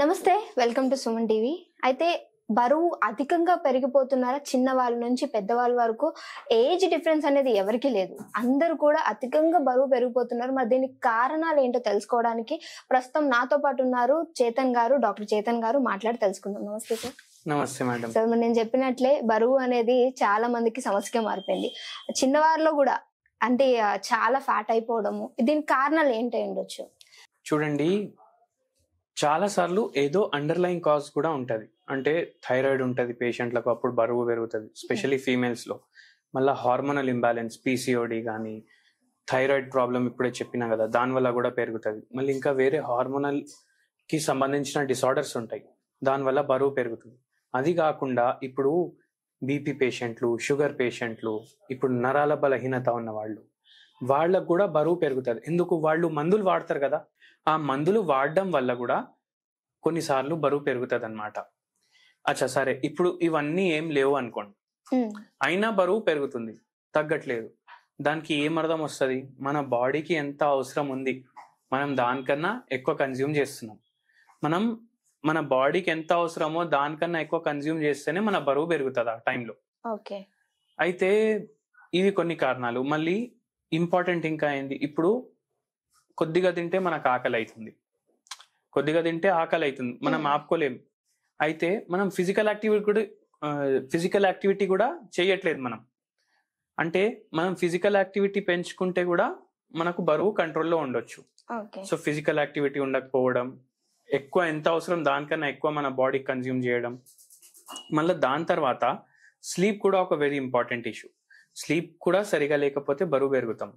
నమస్తే. Welcome to Suman TV. అయితే బరువు అధికంగా పెరిగిపోతున్నారా? చిన్న వాళ్ళ నుంచి పెద్దవాళ్ళ వరకు ఏజ్ డిఫరెన్స్ అనేది ఎవరికీ లేదు. అందరూ కూడా అధికంగా బరువు పెరిగిపోతున్నారు. మరి దీనికి కారణాలు ఏంటో తెలుసుకోవడానికి ప్రస్తుతం నాతో పాటు ఉన్నారు చేతన్ గారు, డాక్టర్ చేతన్ గారు. మాట్లాడి తెలుసుకుందాం. నమస్తే సార్. నమస్తే మేడం. సార్, మరి నేను చెప్పినట్లే బరువు అనేది చాలా మందికి సమస్యగా మారిపోయింది. చిన్నవారిలో కూడా అంటే చాలా ఫ్యాట్ అయిపోవడము, దీనికి కారణాలు ఏంటి ఉండొచ్చు? చూడండి, చాలా సార్లు ఏదో అండర్లైన్ కాజ్ కూడా ఉంటది. అంటే థైరాయిడ్ ఉంటది పేషెంట్లకు, అప్పుడు బరువు పెరుగుతుంది, స్పెషల్లీ ఫీమేల్స్ లో. మళ్ళీ హార్మోనల్ ఇంబ్యాలెన్స్, పీసీఓడి కానీ, థైరాయిడ్ ప్రాబ్లం ఇప్పుడే చెప్పినా కదా, దానివల్ల కూడా పెరుగుతుంది. మళ్ళీ ఇంకా వేరే హార్మోనల్ కి సంబంధించిన డిసార్డర్స్ ఉంటాయి, దానివల్ల బరువు పెరుగుతుంది. అది కాకుండా ఇప్పుడు బీపీ పేషెంట్లు, షుగర్ పేషెంట్లు, ఇప్పుడు నరాల బలహీనత ఉన్న వాళ్ళకు కూడా బరువు పెరుగుతుంది. ఎందుకు? వాళ్ళు మందులు వాడతారు కదా, ఆ మందులు వాడడం వల్ల కూడా కొన్నిసార్లు బరువు పెరుగుతుంది అనమాట. అచ్చా సరే, ఇప్పుడు ఇవన్నీ ఏం లేవు అనుకోండి, అయినా బరువు పెరుగుతుంది, తగ్గట్లేదు. దానికి ఏం అర్థం వస్తుంది? మన బాడీకి ఎంత అవసరం ఉంది, మనం దానికన్నా ఎక్కువ కన్జ్యూమ్ చేస్తున్నాం. మనం మన బాడీకి ఎంత అవసరమో దానికన్నా ఎక్కువ కన్జ్యూమ్ చేస్తేనే మన బరువు పెరుగుతుంది ఆ టైంలో. ఓకే. అయితే ఇవి కొన్ని కారణాలు. మళ్ళీ ఇంపార్టెంట్ ఇంకా ఏంది, ఇప్పుడు కొద్దిగా తింటే మనకు ఆకలి అవుతుంది, కొద్దిగా తింటే ఆకలి అవుతుంది, మనం ఆపుకోలేము. అయితే మనం ఫిజికల్ యాక్టివిటీ కూడా చేయట్లేదు మనం. అంటే మనం ఫిజికల్ యాక్టివిటీ పెంచుకుంటే కూడా మనకు బరువు కంట్రోల్లో ఉండొచ్చు. సో ఫిజికల్ యాక్టివిటీ ఉండకపోవడం, ఎక్కువ ఎంత అవసరం దానికన్నా ఎక్కువ మన బాడీ కన్జ్యూమ్ చేయడం, మళ్ళీ దాని తర్వాత స్లీప్ కూడా ఒక వెరీ ఇంపార్టెంట్ ఇష్యూ. స్లీప్ కూడా సరిగా లేకపోతే బరువు పెరుగుతాం.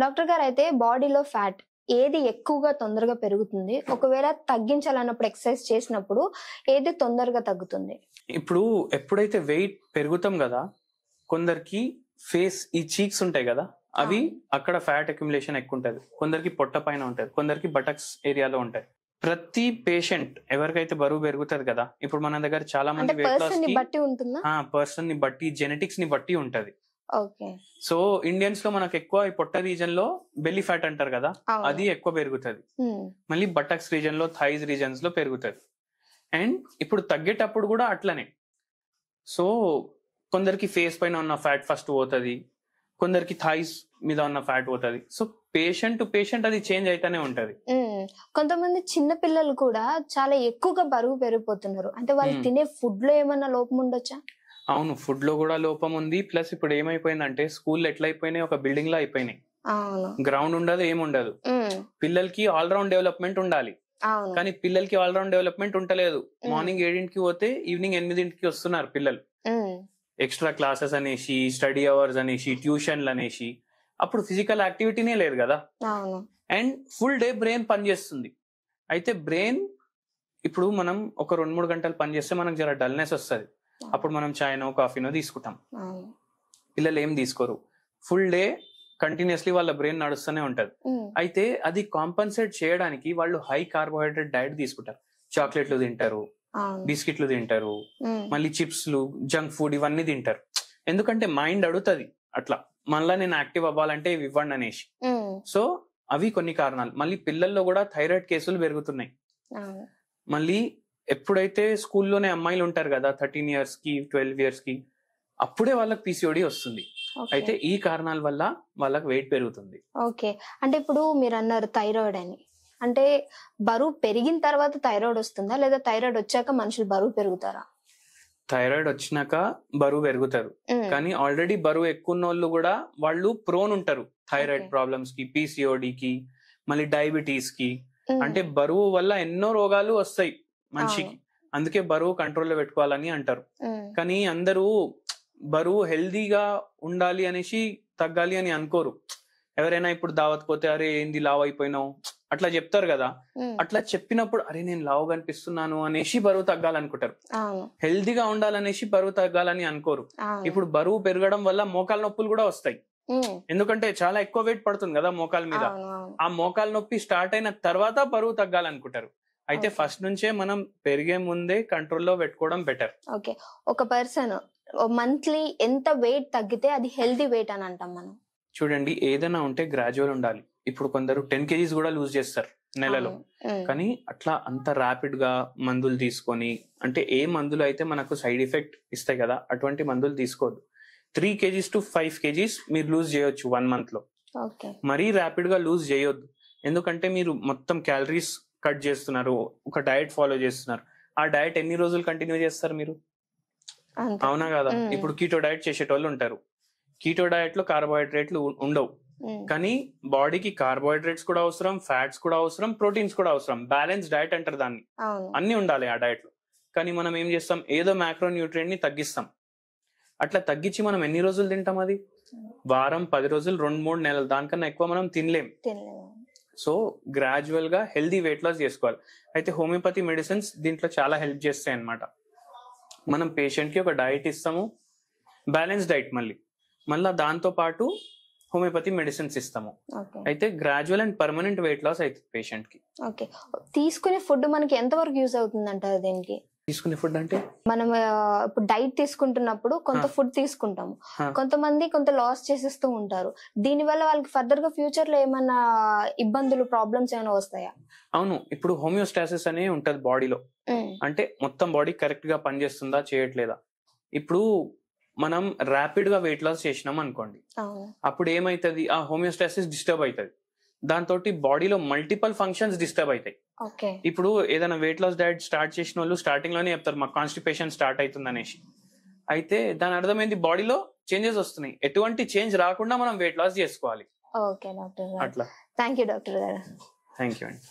డాక్టర్ గారు, అయితే బాడీలో ఫ్యాట్ ఏది ఎక్కువగా తొందరగా పెరుగుతుంది? ఒకవేళ తగ్గించాలన్నప్పుడు, ఎక్సర్సైజ్ చేసినప్పుడు ఏది తొందరగా తగ్గుతుంది? ఇప్పుడు ఎప్పుడైతే వెయిట్ పెరుగుతాం కదా, కొందరికి ఫేస్, ఈ చీక్స్ ఉంటాయి కదా, అవి అక్కడ ఫ్యాట్ అక్యుములేషన్ ఎక్కువ ఉంటుంది. కొందరికి పొట్ట పైన ఉంటుంది, కొందరికి బటక్స్ ఏరియాలో ఉంటాయి. ప్రతి పేషెంట్ ఎవరికైతే బరువు పెరుగుతుంది కదా, ఇప్పుడు మన దగ్గర చాలా మంది వెయిట్ లాస్ పర్సన్ ని బట్టి, జెనెటిక్స్ ని బట్టి ఉంటది. ఓకే. సో ఇండియన్స్ లో మనకు ఎక్కువ ఈ పొట్ట రీజన్ లో బెల్లీ ఫ్యాట్ అంటారు కదా, అది ఎక్కువ పెరుగుతుంది. మళ్ళీ బటక్స్ రీజన్ లో, థైస్ రీజన్స్ లో పెరుగుతుంది. అండ్ ఇప్పుడు తగ్గేటప్పుడు కూడా అట్లనే. సో కొందరికి ఫేస్ పైన ఉన్న ఫ్యాట్ ఫస్ట్ పోతుంది, కొందరికి థైస్ మీద ఉన్న ఫ్యాట్ పోతుంది. సో పేషెంట్ టు పేషెంట్ అది చేంజ్ అయితేనే ఉంటది. కొంతమంది చిన్న పిల్లలు కూడా చాలా ఎక్కువగా బరువు పెరిగిపోతున్నారు. అంటే వాళ్ళు తినే ఫుడ్ లో ఏమన్నా లోపం ఉండొచ్చా? అవును, ఫుడ్ లో కూడా లోపం ఉంది. ప్లస్ ఇప్పుడు ఏమైపోయిందంటే స్కూల్ ఎట్లా అయిపోయినాయి, ఒక బిల్డింగ్ లో అయిపోయినాయి. గ్రౌండ్ ఉండదు, ఏముండదు. పిల్లలకి ఆల్రౌండ్ డెవలప్మెంట్ ఉండాలి, కానీ పిల్లలకి ఆల్రౌండ్ డెవలప్మెంట్ ఉంటలేదు. మార్నింగ్ 7ంటికి పోతే ఈవినింగ్ 8ంటికి వస్తున్నారు పిల్లలు. ఎక్స్ట్రా క్లాసెస్ అనేసి, స్టడీ అవర్స్ అనేసి, ట్యూషన్లు అనేసి, అప్పుడు ఫిజికల్ యాక్టివిటీనే లేదు కదా. అండ్ ఫుల్ డే బ్రెయిన్ పనిచేస్తుంది. అయితే బ్రెయిన్ ఇప్పుడు మనం ఒక 2-3 గంటలు పనిచేస్తే మనకు జర డల్నెస్ వస్తుంది. అప్పుడు మనం చాయ్నో కాఫీనో తీసుకుంటాం. పిల్లలు ఏం తీసుకోరు, ఫుల్ డే కంటిన్యూస్లీ వాళ్ళ బ్రెయిన్ నడుస్తూనే ఉంటది. అయితే అది కాంపన్సేట్ చేయడానికి వాళ్ళు హై కార్బోహైడ్రేట్ డైట్ తీసుకుంటారు. చాక్లెట్లు తింటారు, బిస్కెట్లు తింటారు, మళ్ళీ చిప్స్లు, జంక్ ఫుడ్ ఇవన్నీ తింటారు. ఎందుకంటే మైండ్ అడుగుతుంది అట్లా, మళ్ళీ నేను యాక్టివ్ అవ్వాలంటే ఇవి ఇవ్వండి అనేసి. సో అవి కొన్ని కారణాలు. మళ్ళీ పిల్లల్లో కూడా థైరాయిడ్ కేసులు పెరుగుతున్నాయి. మళ్ళీ ఎప్పుడైతే స్కూల్లోనే అమ్మాయిలు ఉంటారు కదా, 13 years కి 12 years కి, అప్పుడే వాళ్ళకి పీసీఓడి వస్తుంది. అయితే ఈ కారణాల వల్ల వాళ్ళకి వెయిట్ పెరుగుతుంది. ఓకే. అంటే ఇప్పుడు మీరు అన్నారు థైరాయిడ్ అని, అంటే బరువు పెరిగిన తర్వాత థైరాయిడ్ వస్తుందా, లేదా థైరాయిడ్ వచ్చాక మనుషులు బరువు పెరుగుతారా? థైరాయిడ్ వచ్చినాక బరువు పెరుగుతారు, కానీ ఆల్రెడీ బరువు ఎక్కువ ఉన్న వాళ్ళు కూడా వాళ్ళు ప్రోన్ ఉంటారు థైరాయిడ్ ప్రాబ్లమ్స్ కి, పీసీఓడికి, మళ్ళీ డయాబెటీస్ కి. అంటే బరువు వల్ల ఎన్నో రోగాలు వస్తాయి మనిషికి. అందుకే బరువు కంట్రోల్లో పెట్టుకోవాలని అంటారు. కానీ అందరూ బరువు హెల్దీగా ఉండాలి అనేసి తగ్గాలి అని అనుకోరు. ఎవరైనా ఇప్పుడు దావత్ పోతే, అరే ఏంది లావ్ అయిపోయినావు అట్లా చెప్తారు కదా. అట్లా చెప్పినప్పుడు అరే నేను లావు కనిపిస్తున్నాను అనేసి బరువు తగ్గాలనుకుంటారు. హెల్దీగా ఉండాలనేసి బరువు తగ్గాలని అనుకోరు. ఇప్పుడు బరువు పెరగడం వల్ల మోకాల నొప్పులు కూడా వస్తాయి. ఎందుకంటే చాలా ఎక్కువ వెయిట్ పడుతుంది కదా మోకాల మీద. ఆ మోకాల నొప్పి స్టార్ట్ అయిన తర్వాత బరువు తగ్గాలనుకుంటారు. అయితే ఫస్ట్ నుంచే మనం పెరిగే ముందే కంట్రోల్లో పెట్టుకోవడం బెటర్. ఓకే. ఒక పర్సన్ మంత్లీ ఎంత వెయిట్ తగ్గితే అది హెల్దీ వెయిట్ అని అంటాం మనం? చూడండి, ఏదైనా ఉంటే గ్రాడ్యువల్ ఉండాలి. ఇప్పుడు కొందరు 10 kgs కూడా లూజ్ చేస్తారు నెలలో. కానీ అట్లా అంత ర్యాపిడ్ గా మందులు తీసుకొని, అంటే ఏ మందులు అయితే మనకు సైడ్ ఎఫెక్ట్ ఇస్తాయి కదా అటువంటి మందులు తీసుకోవద్దు. 3 kgs to 5 kgs మీరు లూజ్ చేయొచ్చు 1 month లో. మరీ ర్యాపిడ్ గా లూజ్ చేయొద్దు, ఎందుకంటే మీరు మొత్తం క్యాలరీస్ కట్ చేస్తున్నారు, ఒక డయట్ ఫాలో చేస్తున్నారు. ఆ డయట్ ఎన్ని రోజులు కంటిన్యూ చేస్తారు మీరు? అవునా కదా? ఇప్పుడు కీటో డయట్ చేసేటోళ్ళు ఉంటారు. కీటో డయట్ లో కార్బోహైడ్రేట్లు ఉండవు, కానీ బాడీకి కార్బోహైడ్రేట్స్ కూడా అవసరం, ఫ్యాట్స్ కూడా అవసరం, ప్రోటీన్స్ కూడా అవసరం. బ్యాలెన్స్ డయట్ అంటారు దాన్ని. అన్ని ఉండాలి ఆ డయట్ లో. కానీ మనం ఏం చేస్తాం, ఏదో మ్యాక్రో న్యూట్రియంట్ ని తగ్గిస్తాం. అట్లా తగ్గించి మనం ఎన్ని రోజులు తింటాం? అది వారం, 10 రోజులు, 2-3 నెలలు, దానికన్నా ఎక్కువ మనం తినలేం. సో గ్రాడ్యువల్ గా హెల్దీ వెయిట్ లాస్ చేసుకోవాలి. అయితే హోమియోపతి మెడిసిన్స్ దీంట్లో చాలా హెల్ప్ చేస్తాయి అన్నమాట. మనం పేషెంట్ కి ఒక డైట్ ఇస్తాము, బ్యాలెన్స్ డైట్, మళ్ళీ దాంతో పాటు హోమియోపతి మెడిసిన్స్ ఇస్తాము. అయితే gradual and permanent weight loss అవుతుంది పేషెంట్ కి. తీసుకునే ఫుడ్ మనకి ఎంత వరకు యూజ్ అవుతుంది అంటారు దీనికి? తీసుకునే ఫుడ్ అంటే మనం ఇప్పుడు డైట్ తీసుకుంటున్నప్పుడు కొంత ఫుడ్ తీసుకుంటాము, కొంతమంది కొంత లాస్ చేసేస్తూ ఉంటారు. దీని వల్ల వాళ్ళకి ఫర్దర్ గా ఫ్యూచర్ లో ఏమైనా ఇబ్బందులు, ప్రాబ్లమ్స్ ఏమైనా వస్తాయా? అవును, ఇప్పుడు హోమియోస్టాసిస్ అనే ఉంటది బాడీలో. అంటే మొత్తం బాడీ కరెక్ట్ గా పనిచేస్తుందా, చేయట్లేదా. ఇప్పుడు మనం ర్యాపిడ్ గా వెయిట్ లాస్ చేసినాం అనుకోండి, అప్పుడు ఏమైతుంది, ఆ హోమియోస్టాసిస్ డిస్టర్బ్ అవుతుంది. దాంతో బాడీలో మల్టిపల్ ఫంక్షన్స్ డిస్టర్బ్ అవుతాయి. ఇప్పుడు ఏదైనా వెయిట్ లాస్ డైట్ స్టార్ట్ చేసిన వాళ్ళు స్టార్టింగ్ లోనే చెప్తారు మాకు కాన్స్టిపేషన్ స్టార్ట్ అవుతుంది అనేసి. అయితే దాని అర్థమైంది బాడీలో చేంజెస్ వస్తున్నాయి. ఎటువంటి చేంజ్ రాకుండా మనం వెయిట్ లాస్ చేసుకోవాలి. ఓకే డాక్టర్ గారు, అట్లా. థ్యాంక్ యూ డాక్టర్ గారు. థ్యాంక్ యూ అండి.